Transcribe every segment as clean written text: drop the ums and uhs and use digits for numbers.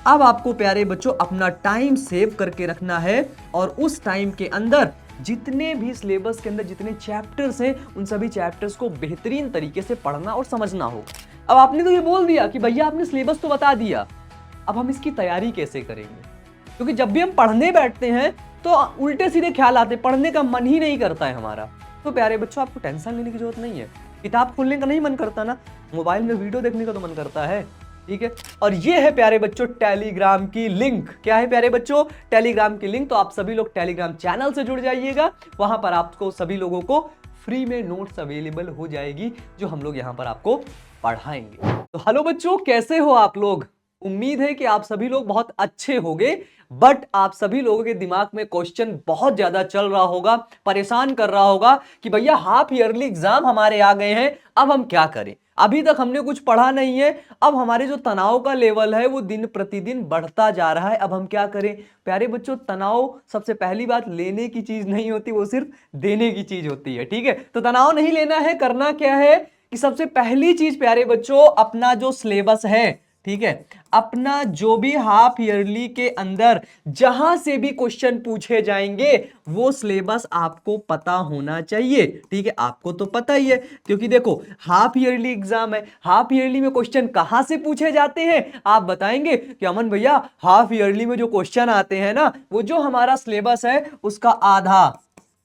अब आपको प्यारे बच्चों अपना टाइम सेव करके रखना है और उस टाइम के अंदर जितने भी सिलेबस के अंदर जितने चैप्टर्स हैं उन सभी चैप्टर्स को बेहतरीन तरीके से पढ़ना और समझना हो। अब आपने तो ये बोल दिया कि भैया आपने सिलेबस तो बता दिया, अब हम इसकी तैयारी कैसे करेंगे? क्योंकि जब भी हम पढ़ने बैठते हैं तो उल्टे सीधे ख्याल आते, पढ़ने का मन ही नहीं करता है हमारा। तो प्यारे बच्चों आपको टेंशन लेने की जरूरत नहीं है। किताब खोलने का नहीं मन करता ना, मोबाइल में वीडियो देखने का तो मन करता है। ठीक है, और ये है प्यारे बच्चों टेलीग्राम की लिंक। क्या है प्यारे बच्चों? टेलीग्राम की लिंक। तो आप सभी लोग टेलीग्राम चैनल से जुड़ जाइएगा, वहां पर आपको सभी लोगों को फ्री में नोट्स अवेलेबल हो जाएगी जो हम लोग यहां पर आपको पढ़ाएंगे। तो हेलो बच्चों, कैसे हो आप लोग? उम्मीद है कि आप सभी लोग बहुत अच्छे होंगे। बट आप सभी लोगों के दिमाग में क्वेश्चन बहुत ज्यादा चल रहा होगा, परेशान कर रहा होगा कि भैया हाफ ईयरली एग्जाम हमारे आ गए हैं, अब हम क्या करें? अभी तक हमने कुछ पढ़ा नहीं है, अब हमारे जो तनाव का लेवल है वो दिन प्रतिदिन बढ़ता जा रहा है, अब हम क्या करें? प्यारे बच्चों, तनाव सबसे पहली बात लेने की चीज नहीं होती, वो सिर्फ देने की चीज होती है। ठीक है, तो तनाव नहीं लेना है। करना क्या है कि सबसे पहली चीज प्यारे बच्चों, अपना जो सिलेबस है, ठीक है, अपना जो भी हाफ ईयरली के अंदर जहां से भी क्वेश्चन पूछे जाएंगे वो सिलेबस आपको पता होना चाहिए। ठीक है, आपको तो पता ही है, क्योंकि देखो हाफ ईयरली एग्जाम है, हाफ ईयरली में क्वेश्चन कहां से पूछे जाते हैं? आप बताएंगे कि अमन भैया हाफ ईयरली में जो क्वेश्चन आते हैं ना, वो जो हमारा सिलेबस है उसका आधा,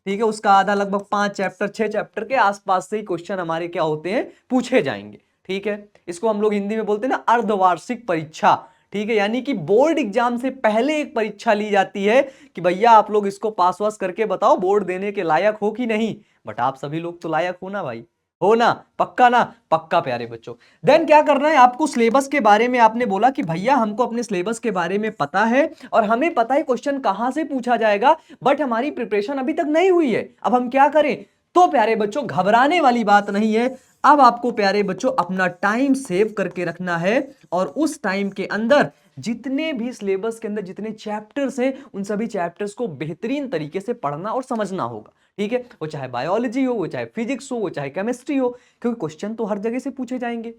ठीक है, उसका आधा लगभग 5 चैप्टर 6 चैप्टर के आसपास से ही क्वेश्चन हमारे क्या होते हैं, पूछे जाएंगे। ठीक है, इसको हम लोग हिंदी में बोलते हैं ना अर्धवार्षिक परीक्षा। ठीक है, यानी कि बोर्ड एग्जाम से पहले एक परीक्षा ली जाती है कि भैया आप लोग इसको पास वास करके बताओ बोर्ड देने के लायक हो कि नहीं। बट आप सभी लोग तो लायक हो ना भाई, हो ना? पक्का ना? पक्का प्यारे बच्चों। देन क्या करना है आपको? सिलेबस के बारे में आपने बोला कि भैया हमको अपने सिलेबस के बारे में पता है और हमें पता है क्वेश्चन कहां से पूछा जाएगा, बट हमारी प्रिपरेशन अभी तक नहीं हुई है, अब हम क्या करें? तो प्यारे बच्चों घबराने वाली बात नहीं है। अब आपको प्यारे बच्चों अपना टाइम सेव करके रखना है और उस टाइम के अंदर जितने भी सिलेबस के अंदर जितने चैप्टर्स हैं उन सभी चैप्टर्स को बेहतरीन तरीके से पढ़ना और समझना होगा। ठीक है, वो चाहे बायोलॉजी हो, वो चाहे फिजिक्स हो, वो चाहे केमिस्ट्री हो, क्योंकि क्वेश्चन तो हर जगह से पूछे जाएंगे।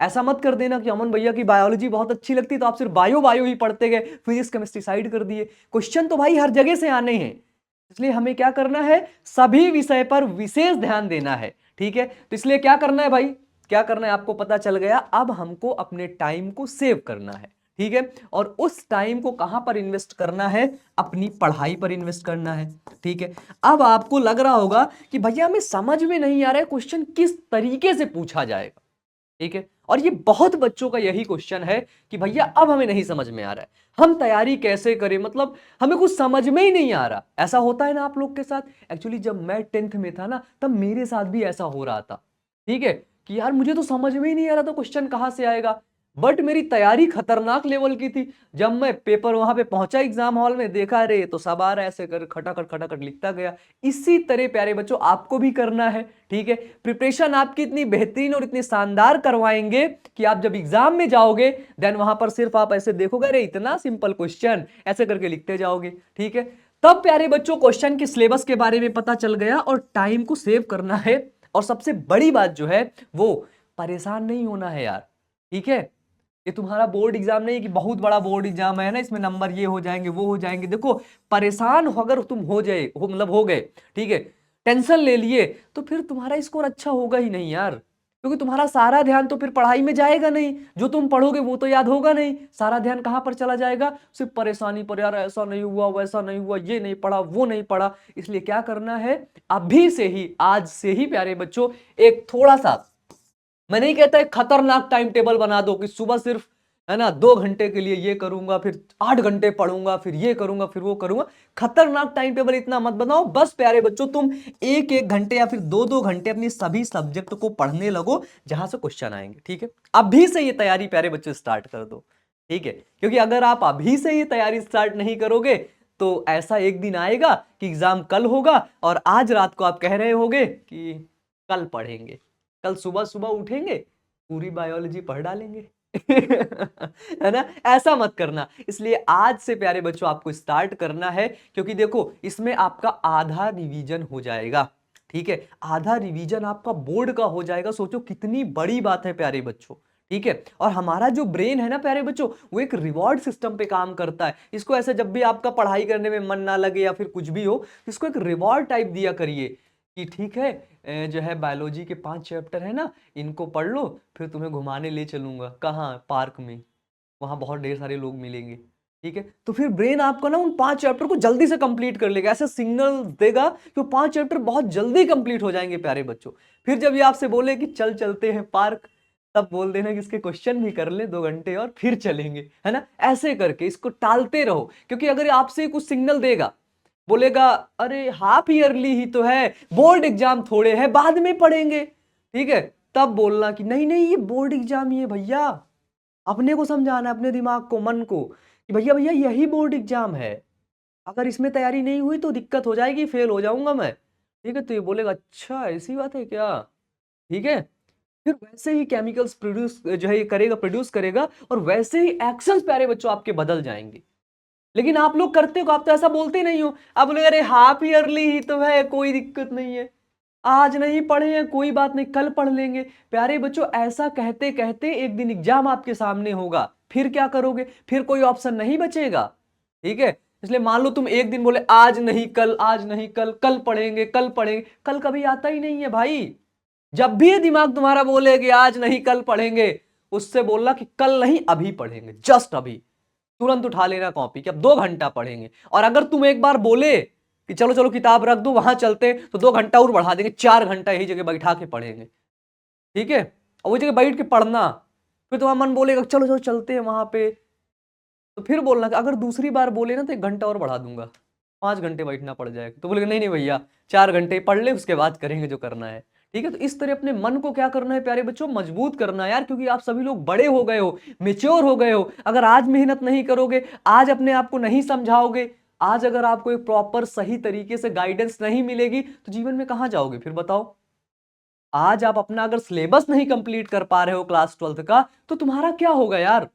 ऐसा मत कर देना कि अमन भैया की बायोलॉजी बहुत अच्छी लगती तो आप सिर्फ बायो बायो ही पढ़ते गए, फिजिक्स केमिस्ट्री साइड कर दिए। क्वेश्चन तो भाई हर जगह से आने हैं, इसलिए हमें क्या करना है? सभी विषय पर विशेष ध्यान देना है। ठीक है, तो इसलिए क्या करना है भाई? क्या करना है आपको पता चल गया। अब हमको अपने टाइम को सेव करना है। ठीक है, और उस टाइम को कहां पर इन्वेस्ट करना है? अपनी पढ़ाई पर इन्वेस्ट करना है। ठीक है, अब आपको लग रहा होगा कि भैया हमें समझ में नहीं आ रहा है क्वेश्चन किस तरीके से पूछा जाएगा। ठीक है, और ये बहुत बच्चों का यही क्वेश्चन है कि भैया अब हमें नहीं समझ में आ रहा है, हम तैयारी कैसे करें, मतलब हमें कुछ समझ में ही नहीं आ रहा। ऐसा होता है ना आप लोग के साथ? एक्चुअली जब मैं 10th में था ना, तब मेरे साथ भी ऐसा हो रहा था। ठीक है, कि यार मुझे तो समझ में ही नहीं आ रहा था क्वेश्चन कहां से आएगा, बट मेरी तैयारी खतरनाक लेवल की थी। जब मैं पेपर वहां पे पहुंचा एग्जाम हॉल में, देखा रे तो सब आ रहा है, ऐसे कर खटाखट खटाखट लिखता गया। इसी तरह प्यारे बच्चों आपको भी करना है। ठीक है, प्रिपरेशन आपकी इतनी बेहतरीन और इतनी शानदार करवाएंगे कि आप जब एग्जाम में जाओगे देन वहां पर सिर्फ आप ऐसे देखोगे, अरे इतना सिंपल क्वेश्चन, ऐसे करके लिखते जाओगे। ठीक है, तब प्यारे बच्चों क्वेश्चन के सिलेबस के बारे में पता चल गया और टाइम को सेव करना है। और सबसे बड़ी बात जो है वो परेशान नहीं होना है यार। ठीक है, ये तुम्हारा बोर्ड एग्जाम नहीं कि बहुत बड़ा बोर्ड एग्जाम है ना, इसमें नंबर ये हो जाएंगे वो हो जाएंगे। देखो परेशान अगर तुम हो जाए हो, मतलब हो गए, ठीक है, टेंशन ले लिए, तो फिर तुम्हारा स्कोर अच्छा होगा ही नहीं यार, क्योंकि तुम्हारा सारा ध्यान तो फिर पढ़ाई में जाएगा नहीं, जो तुम पढ़ोगे वो तो याद होगा नहीं, सारा ध्यान कहां पर चला जाएगा? सिर्फ परेशानी पर, यार ऐसा नहीं हुआ वैसा नहीं हुआ, ये नहीं पढ़ा वो नहीं पढ़ा। इसलिए क्या करना है? अभी से ही, आज से ही प्यारे बच्चों, एक थोड़ा सा, मैं नहीं कहता एक खतरनाक टाइम टेबल बना दो कि सुबह सिर्फ है ना 2 घंटे के लिए ये करूंगा, फिर 8 घंटे पढ़ूंगा, फिर ये करूंगा, फिर वो करूंगा। खतरनाक टाइम टेबल इतना मत बनाओ। बस प्यारे बच्चों तुम 1-1 घंटे या फिर 2-2 घंटे अपनी सभी सब्जेक्ट को पढ़ने लगो जहां से क्वेश्चन आएंगे। ठीक है, अभी से ये तैयारी प्यारे बच्चों स्टार्ट कर दो। ठीक है, क्योंकि अगर आप अभी से ये तैयारी स्टार्ट नहीं करोगे तो ऐसा एक दिन आएगा कि एग्जाम कल होगा और आज रात को आप कह रहे होगे कि कल पढ़ेंगे, कल सुबह सुबह उठेंगे पूरी बायोलॉजी पढ़ डालेंगे। है ना? ऐसा मत करना। इसलिए आज से प्यारे बच्चों आपको स्टार्ट करना है, क्योंकि देखो इसमें आपका आधा रिवीजन हो जाएगा। ठीक है, आधा रिवीजन आपका बोर्ड का हो जाएगा। सोचो कितनी बड़ी बात है प्यारे बच्चों। ठीक है। और हमारा जो ब्रेन है ना प्यारे बच्चों, वो एक रिवॉर्ड सिस्टम पे काम करता है। इसको ऐसे जब भी आपका पढ़ाई करने में मन ना लगे या फिर कुछ भी हो, इसको एक रिवॉर्ड टाइप दिया करिए कि ठीक है, जो है बायोलॉजी के 5 चैप्टर है ना, इनको पढ़ लो, फिर तुम्हें घुमाने ले चलूंगा। कहाँ? पार्क में। वहां बहुत ढेर सारे लोग मिलेंगे। ठीक है, तो फिर ब्रेन आपका ना उन 5 चैप्टर को जल्दी से कंप्लीट कर लेगा, ऐसे सिग्नल देगा कि वो 5 चैप्टर बहुत जल्दी कंप्लीट हो जाएंगे प्यारे बच्चों। फिर जब ये आपसे बोले कि चल चलते हैं पार्क, तब बोल देना कि इसके क्वेश्चन भी कर ले 2 घंटे और फिर चलेंगे, है ना। ऐसे करके इसको टालते रहो, क्योंकि अगर आपसे कुछ सिग्नल देगा, बोलेगा अरे हाफ ईयरली ही तो है, बोर्ड एग्जाम थोड़े है, बाद में पढ़ेंगे, ठीक है, तब बोलना कि नहीं नहीं ये बोर्ड एग्जाम ही है भैया। अपने को समझाना है, अपने दिमाग को, मन को, कि भैया भैया यही बोर्ड एग्जाम है, अगर इसमें तैयारी नहीं हुई तो दिक्कत हो जाएगी, फेल हो जाऊंगा मैं। ठीक है, तो ये बोलेगा अच्छा ऐसी बात है क्या। ठीक है, फिर वैसे ही केमिकल्स प्रोड्यूस जो है ये करेगा, प्रोड्यूस करेगा, और वैसे ही एक्शंस प्यारे बच्चों आपके बदल जाएंगे। लेकिन आप लोग करते हो, आप तो ऐसा बोलते नहीं हो। आप बोले अरे हाफ ईयरली ही तो है, कोई दिक्कत नहीं है, आज नहीं पढ़े हैं कोई बात नहीं, कल पढ़ लेंगे। प्यारे बच्चों ऐसा कहते कहते एक दिन एग्जाम आपके सामने होगा, फिर क्या करोगे? फिर कोई ऑप्शन नहीं बचेगा। ठीक है, इसलिए मान लो तुम एक दिन बोले आज नहीं कल, आज नहीं कल, कल पढ़ेंगे, कल पढ़ेंगे, कल कभी आता ही नहीं है भाई। जब भी ये दिमाग तुम्हारा बोले कि आज नहीं कल पढ़ेंगे, उससे बोलना कि कल नहीं अभी पढ़ेंगे, जस्ट अभी, तुरंत उठा लेना कॉपी कि अब 2 घंटा पढ़ेंगे। और अगर तुम एक बार बोले कि चलो चलो किताब रख दो वहां चलते, तो 2 घंटा और बढ़ा देंगे, 4 घंटा यही जगह बैठा के पढ़ेंगे। ठीक है, और वो जगह बैठ के पढ़ना, फिर तुम्हारा मन बोलेगा चलो चलो चलते हैं वहां पे, तो फिर बोलना कि अगर दूसरी बार बोले ना तो 1 घंटा और बढ़ा दूंगा, 5 घंटे बैठना पड़ जाएगा। तो बोलेगा नहीं नहीं भैया 4 घंटे पढ़ ले, उसके बाद करेंगे जो करना है। ठीक है, तो इस तरह अपने मन को क्या करना है प्यारे बच्चों, मजबूत करना है यार, क्योंकि आप सभी लोग बड़े हो गए हो, मेच्योर हो गए हो। अगर आज मेहनत नहीं करोगे, आज अपने आप को नहीं समझाओगे, आज अगर आपको एक प्रॉपर सही तरीके से गाइडेंस नहीं मिलेगी, तो जीवन में कहां जाओगे फिर बताओ। आज आप अपना अगर सिलेबस नहीं कंप्लीट कर पा रहे हो क्लास 12th का, तो तुम्हारा क्या होगा यार।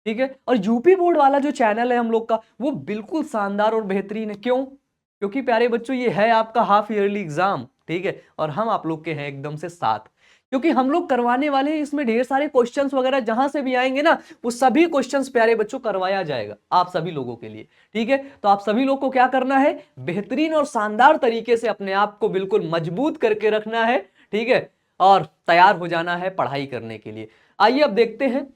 ठीक है, और यूपी बोर्ड वाला जो चैनल है हम लोग का, वो बिल्कुल शानदार और बेहतरीन है। क्यों? क्योंकि प्यारे बच्चों ये है आपका हाफ ईयरली एग्जाम। ठीक है, और हम आप लोग के हैं एकदम से साथ, क्योंकि हम लोग करवाने वाले हैं इसमें ढेर सारे क्वेश्चंस वगैरह, जहां से भी आएंगे ना, वो सभी क्वेश्चंस प्यारे बच्चों करवाया जाएगा आप सभी लोगों के लिए। ठीक है, तो आप सभी लोग को क्या करना है, बेहतरीन और शानदार तरीके से अपने आप को बिल्कुल मजबूत करके रखना है। ठीक है, और तैयार हो जाना है पढ़ाई करने के लिए। आइए अब देखते हैं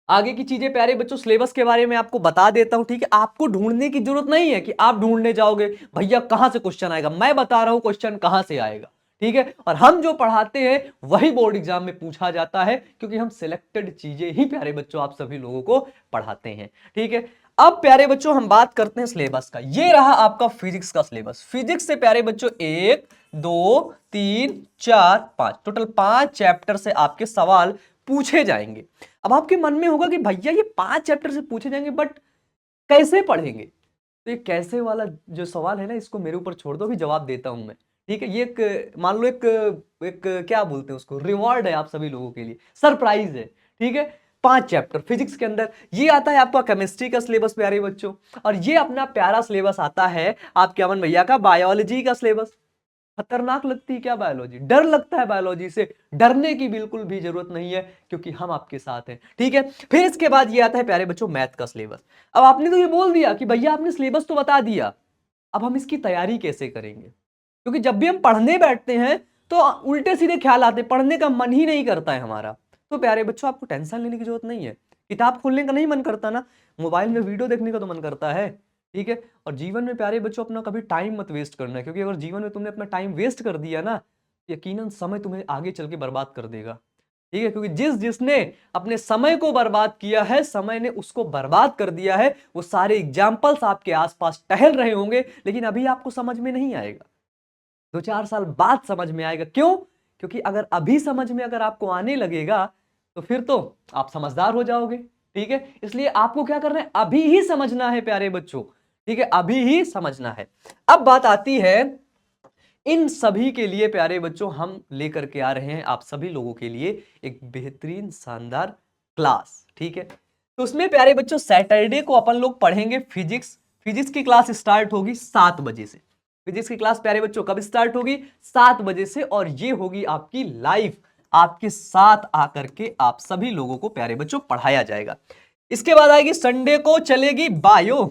आगे की चीजें प्यारे बच्चों। सिलेबस के बारे में आपको बता देता हूं। ठीक है, आपको ढूंढने की जरूरत नहीं है कि आप ढूंढने जाओगे भैया कहां से क्वेश्चन आएगा, मैं बता रहा हूं क्वेश्चन कहां से आएगा। ठीक है, और हम जो पढ़ाते हैं वही बोर्ड एग्जाम में पूछा जाता है, क्योंकि हम सिलेक्टेड चीजें ही प्यारे बच्चों आप सभी लोगों को पढ़ाते हैं। ठीक है, अब प्यारे बच्चों हम बात करते हैं सिलेबस का। ये रहा आपका फिजिक्स का सिलेबस। फिजिक्स से प्यारे बच्चों 1 2 3 4 5 टोटल 5 चैप्टर से आपके सवाल पूछे जाएंगे। अब आपके मन में होगा कि भैया ये 5 चैप्टर से पूछे जाएंगे, बट कैसे पढ़ेंगे? तो ये कैसे वाला जो सवाल है ना, इसको मेरे ऊपर छोड़ दो, भी जवाब देता हूं मैं। ठीक है, ये एक मान लो एक एक क्या बोलते हैं उसको, रिवॉर्ड है आप सभी लोगों के लिए, सरप्राइज है। ठीक है, 5 चैप्टर फिजिक्स के अंदर। ये आता है आपका केमिस्ट्री का सिलेबस प्यारे बच्चों, और ये अपना प्यारा सिलेबस आता है आपके अमन भैया का बायोलॉजी का सिलेबस। खतरनाक लगती है क्या बायोलॉजी? डर लगता है बायोलॉजी से? डरने की बिल्कुल भी जरूरत नहीं है, क्योंकि हम आपके साथ हैं। ठीक है, फिर इसके बाद ये आता है प्यारे बच्चों मैथ का सिलेबस। अब आपने तो ये बोल दिया कि भैया आपने सिलेबस तो बता दिया, अब हम इसकी तैयारी कैसे करेंगे? क्योंकि जब भी हम पढ़ने बैठते हैं तो उल्टे सीधे ख्याल आते हैं, पढ़ने का मन ही नहीं करता है हमारा। तो प्यारे बच्चों आपको टेंशन लेने की जरूरत नहीं है। किताब खोलने का नहीं मन करता ना, मोबाइल में वीडियो देखने का तो मन करता है। ठीक है, और जीवन में प्यारे बच्चों अपना कभी टाइम मत वेस्ट करना है, क्योंकि अगर जीवन में तुमने अपना टाइम वेस्ट कर दिया ना, यकीनन समय तुम्हें आगे चल के बर्बाद कर देगा। ठीक है, क्योंकि जिसने अपने समय को बर्बाद किया है, समय ने उसको बर्बाद कर दिया है। वो सारे एग्जाम्पल्स आपके आसपास टहल रहे होंगे, लेकिन अभी आपको समझ में नहीं आएगा, 2-4 साल बाद समझ में आएगा। क्यों? क्योंकि अगर अभी समझ में अगर आपको आने लगेगा, तो फिर तो आप समझदार हो जाओगे। ठीक है, इसलिए आपको क्या करना है, अभी ही समझना है प्यारे बच्चों। ठीक है, अभी ही समझना है। अब बात आती है इन सभी के लिए प्यारे बच्चों, हम लेकर के आ रहे हैं आप सभी लोगों के लिए एक बेहतरीन शानदार क्लास। ठीक है, तो उसमें प्यारे बच्चों सैटरडे को अपन लोग पढ़ेंगे फिजिक्स। फिजिक्स की क्लास स्टार्ट होगी 7 बजे से। फिजिक्स की क्लास प्यारे बच्चों कब स्टार्ट होगी? 7 बजे से, और ये होगी आपकी लाइव। आपके साथ आकर के आप सभी लोगों को प्यारे बच्चों पढ़ाया जाएगा। इसके बाद आएगी संडे को चलेगी बायो।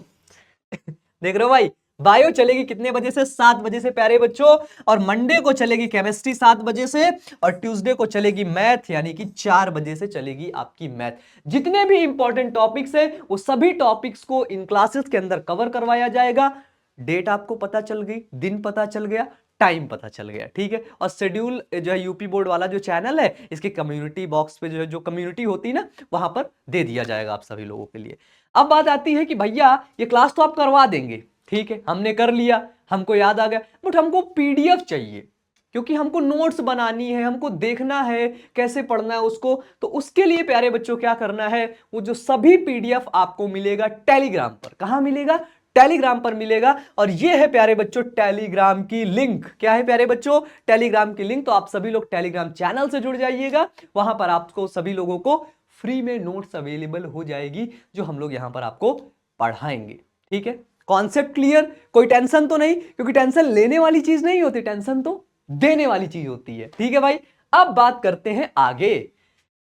देख रहे हो भाई, बायो चलेगी कितने बजे से? 7 बजे से प्यारे बच्चों। और मंडे को चलेगी केमिस्ट्री 7 बजे से, और ट्यूसडे को चलेगी मैथ, यानी कि 4 बजे से चलेगी आपकी मैथ। जितने भी इंपॉर्टेंट टॉपिक्स है वो सभी टॉपिक्स को इन क्लासेस के अंदर कवर करवाया जाएगा। डेट आपको पता चल गई, दिन पता चल गया, टाइम पता चल गया, ठीक है। और शेड्यूल जो है यूपी बोर्ड वाला जो चैनल है, इसके कम्युनिटी बॉक्स पे जो कम्युनिटी होती है ना, वहां पर दे दिया जाएगा आप सभी लोगों के लिए। अब बात आती है कि भैया ये क्लास तो आप करवा देंगे, ठीक है, हमने कर लिया, हमको याद आ गया, बट हमको पीडीएफ चाहिए, क्योंकि हमको नोट्स बनानी है, हमको देखना है कैसे पढ़ना है उसको। तो उसके लिए प्यारे बच्चों क्या करना है, वो जो सभी पीडीएफ आपको मिलेगा टेलीग्राम पर। कहां मिलेगा? टेलीग्राम पर मिलेगा। और ये है प्यारे बच्चों टेलीग्राम की लिंक। क्या है प्यारे बच्चों? टेलीग्राम की लिंक। तो आप सभी लोग टेलीग्राम चैनल से जुड़ जाइएगा, वहां पर आपको सभी लोगों को फ्री में नोट्स अवेलेबल हो जाएगी, जो हम लोग यहां पर आपको पढ़ाएंगे, ठीक है। Concept clear? कोई टेंशन तो नहीं, क्योंकि टेंशन लेने वाली चीज नहीं होती, टेंशन तो देने वाली चीज होती है, ठीक है भाई। अब बात करते हैं आगे।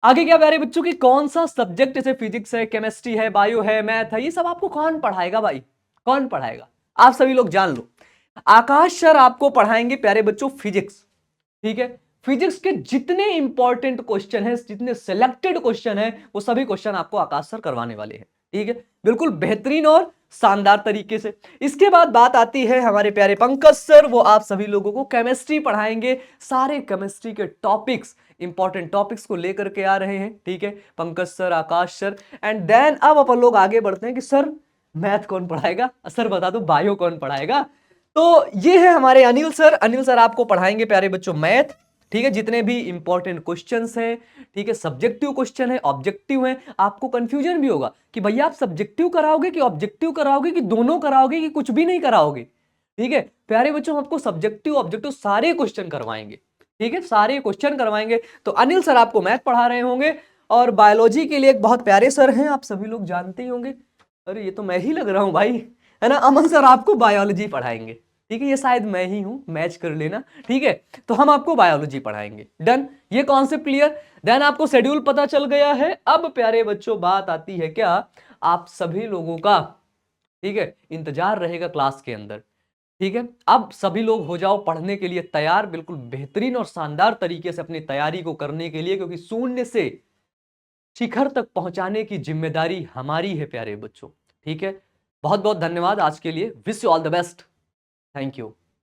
आगे क्या प्यारे बच्चों की कौन सा सब्जेक्ट, जैसे फिजिक्स है, केमिस्ट्री है, बायो है, मैथ है, ये सब आपको कौन पढ़ाएगा भाई? कौन पढ़ाएगा? आप सभी लोग जान लो, आकाश सर आपको पढ़ाएंगे प्यारे बच्चों फिजिक्स, ठीक है। फिजिक्स के जितने इंपॉर्टेंट क्वेश्चन हैं, जितने सिलेक्टेड क्वेश्चन हैं, वो सभी क्वेश्चन आपको आकाश सर करवाने वाले हैं, ठीक है, बिल्कुल बेहतरीन और शानदार तरीके से। इसके बाद बात आती है हमारे प्यारे पंकज सर, वो आप सभी लोगों को केमिस्ट्री पढ़ाएंगे। सारे केमिस्ट्री के टॉपिक्स, इंपॉर्टेंट टॉपिक्स को लेकर के आ रहे हैं, ठीक है, Pankaj sir, Akash sir. And then अब अपन लोग आगे बढ़ते हैं कि सर मैथ कौन पढ़ाएगा? सर बता दो बायो कौन पढ़ाएगा? तो ये है हमारे अनिल सर। अनिल सर आपको पढ़ाएंगे प्यारे बच्चों मैथ, ठीक है, जितने भी इंपॉर्टेंट क्वेश्चंस हैं, ठीक है, सब्जेक्टिव क्वेश्चन है, ऑब्जेक्टिव है। आपको कंफ्यूजन भी होगा कि भैया आप सब्जेक्टिव कराओगे कि ऑब्जेक्टिव कराओगे कि दोनों कराओगे कि कुछ भी नहीं कराओगे, ठीक है। प्यारे बच्चों आपको सब्जेक्टिव ऑब्जेक्टिव सारे क्वेश्चन करवाएंगे, ठीक है, सारे क्वेश्चन करवाएंगे। तो अनिल सर आपको मैथ पढ़ा रहे होंगे। और बायोलॉजी के लिए एक बहुत प्यारे सर हैं, आप सभी लोग जानते ही होंगे। अरे ये तो मैं ही लग रहा हूं भाई, है ना। अमन सर आपको बायोलॉजी पढ़ाएंगे, ठीक है, ये शायद मैं ही हूं, मैच कर लेना, ठीक है। तो हम आपको बायोलॉजी पढ़ाएंगे, डन। ये कॉन्सेप्ट क्लियर? देन आपको शेड्यूल पता चल गया है। अब प्यारे बच्चों बात आती है क्या, आप सभी लोगों का, ठीक है, इंतजार रहेगा क्लास के अंदर, ठीक है। अब सभी लोग हो जाओ पढ़ने के लिए तैयार, बिल्कुल बेहतरीन और शानदार तरीके से अपनी तैयारी को करने के लिए, क्योंकि शून्य से शिखर तक पहुंचाने की जिम्मेदारी हमारी है प्यारे बच्चों, ठीक है। बहुत बहुत धन्यवाद आज के लिए। Wish you all the best. Thank you.